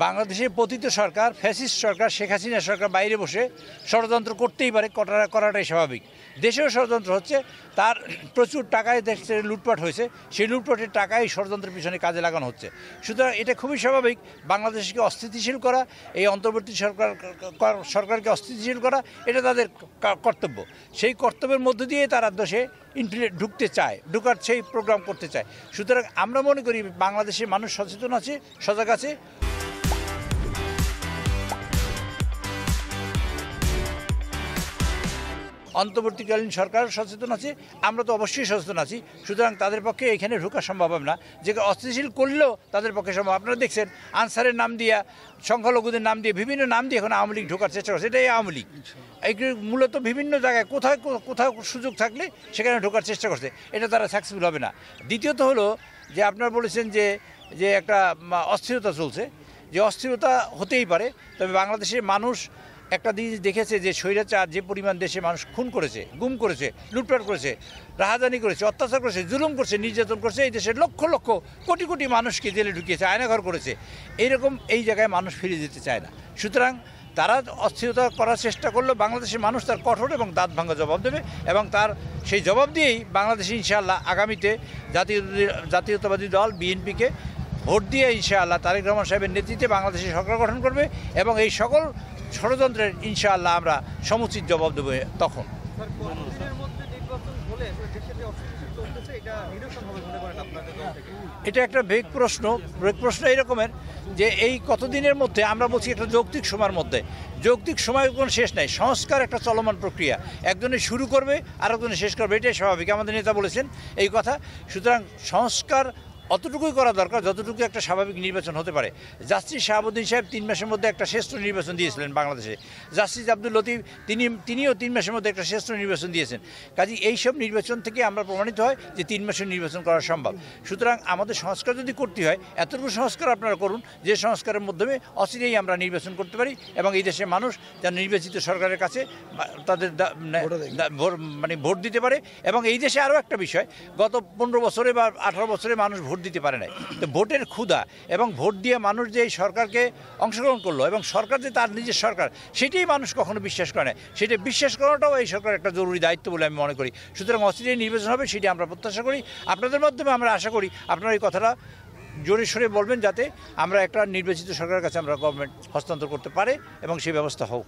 বাংলাদেশের পতিত সরকার, ফ্যাসিস্ট সরকার, শেখ হাসিনা সরকার বাইরে বসে ষড়যন্ত্র করতেই পারে, করাটাই স্বাভাবিক। দেশেও ষড়যন্ত্র হচ্ছে, তার প্রচুর টাকায় দেশে লুটপাট হয়েছে, সেই লুটপাটের টাকাই ষড়যন্ত্রের পিছনে কাজে লাগানো হচ্ছে। সুতরাং এটা খুবই স্বাভাবিক। বাংলাদেশকে অস্থিতিশীল করা, এই অন্তর্বর্তী সরকারকে অস্থিতিশীল করা, এটা তাদের কর্তব্য। সেই কর্তব্যের মধ্য দিয়ে তারা দেশে ঢুকতে চায়, ঢুকার সেই প্রোগ্রাম করতে চায়। সুতরাং আমরা মনে করি বাংলাদেশের মানুষ সচেতন আছে, সজাগ আছে। অন্তর্বর্তীকালীন সরকার সচেতন আছে, আমরা তো অবশ্যই সচেতন আছি। সুতরাং তাদের পক্ষে এখানে ঢোকা সম্ভব হবে না, যে অস্থিতিশীল করলেও তাদের পক্ষে সম্ভব। আপনারা দেখছেন আনসারের নাম দিয়া, সংখ্যালঘুদের নাম দিয়ে, বিভিন্ন নাম দিয়ে এখন আওয়ামী লীগ ঢোকার চেষ্টা করছে। এটাই আওয়ামী লীগ। এইগুলো মূলত বিভিন্ন জায়গায় কোথাও সুযোগ থাকলে সেখানে ঢোকার চেষ্টা করছে, এটা তারা সাকসেসফুল হবে না। দ্বিতীয়ত হলো যে আপনারা বলেছেন যে একটা অস্থিরতা চলছে, যে অস্থিরতা হতেই পারে। তবে বাংলাদেশের মানুষ একটা জিনিস দেখেছে যে স্বৈরাচার যে পরিমাণ দেশে মানুষ খুন করেছে, গুম করেছে, লুটপাট করেছে, রাহাজানি করেছে, অত্যাচার করেছে, জুলুম করছে, নির্যাতন করছে, এই দেশের লক্ষ লক্ষ কোটি কোটি মানুষকে জেলে ঢুকিয়েছে, আয়নাঘর করেছে। এইরকম এই জায়গায় মানুষ ফিরে যেতে চায় না। সুতরাং তারা অস্থিরতা করার চেষ্টা করলেও বাংলাদেশের মানুষ তার কঠোর এবং দাঁত ভাঙা জবাব দেবে, এবং তার সেই জবাব দিয়েই বাংলাদেশে ইনশাআল্লাহ আগামীতে জাতীয়তাবাদী দল বিএনপিকে ভোট দিয়ে ইনশাআল্লাহ তারেক রহমান সাহেবের নেতৃত্বে বাংলাদেশে সরকার গঠন করবে, এবং এই সকল ষড়যন্ত্রের ইনশাআল্লাহ আমরা সমুচিত জবাব দেবো তখন। এটা একটা বেগ প্রশ্ন এরকমের যে এই কতদিনের মধ্যে, আমরা বলছি একটা যৌক্তিক সময়ের মধ্যে। যৌক্তিক সময়ের কোনো শেষ নাই। সংস্কার একটা চলমান প্রক্রিয়া, একজনে শুরু করবে আরেকজনে শেষ করবে, এটাই স্বাভাবিক। আমাদের নেতা বলেছেন এই কথা। সুতরাং সংস্কার অতটুকুই করা দরকার যতটুকু একটা স্বাভাবিক নির্বাচন হতে পারে। জাস্টিস শাহাবুদ্দিন সাহেব 3 মাসের মধ্যে একটা শ্রেষ্ঠ নির্বাচন দিয়েছিলেন বাংলাদেশে। জাস্টিস আব্দুল লতিফ তিনিও 3 মাসের মধ্যে একটা শ্রেষ্ঠ নির্বাচন দিয়েছেন। কাজেই এইসব নির্বাচন থেকে আমরা প্রমাণিত হয় যে 3 মাসের নির্বাচন করা সম্ভব। সুতরাং আমাদের সংস্কার যদি করতে হয়, এতটুকু সংস্কার আপনারা করুন যে সংস্কারের মাধ্যমে অচিরেই আমরা নির্বাচন করতে পারি, এবং এই দেশের মানুষ যারা নির্বাচিত সরকারের কাছে তাদের ভোট দিতে পারে। এবং এই দেশে আরও একটা বিষয়, গত 15 বছরে বা 18 বছরে মানুষ ভোট দিতে পারে নাই। তো ভোটের ক্ষুধা এবং ভোট দিয়ে মানুষ যে এই সরকারকে অংশগ্রহণ করলো, এবং সরকার যে তার নিজের সরকার, সেটাই মানুষ কখনো বিশ্বাস করে না। সেটা বিশ্বাস করাটাও এই সরকারের একটা জরুরি দায়িত্ব বলে আমি মনে করি। সুতরাং অচিরেই নির্বাচন হবে, সেটি আমরা প্রত্যাশা করি। আপনাদের মাধ্যমে আমরা আশা করি আপনারা এই কথাটা জোরে সোরে বলবেন, যাতে আমরা একটা নির্বাচিত সরকারের কাছে আমরা গভর্নমেন্ট হস্তান্তর করতে পারে এবং সেই ব্যবস্থা হোক।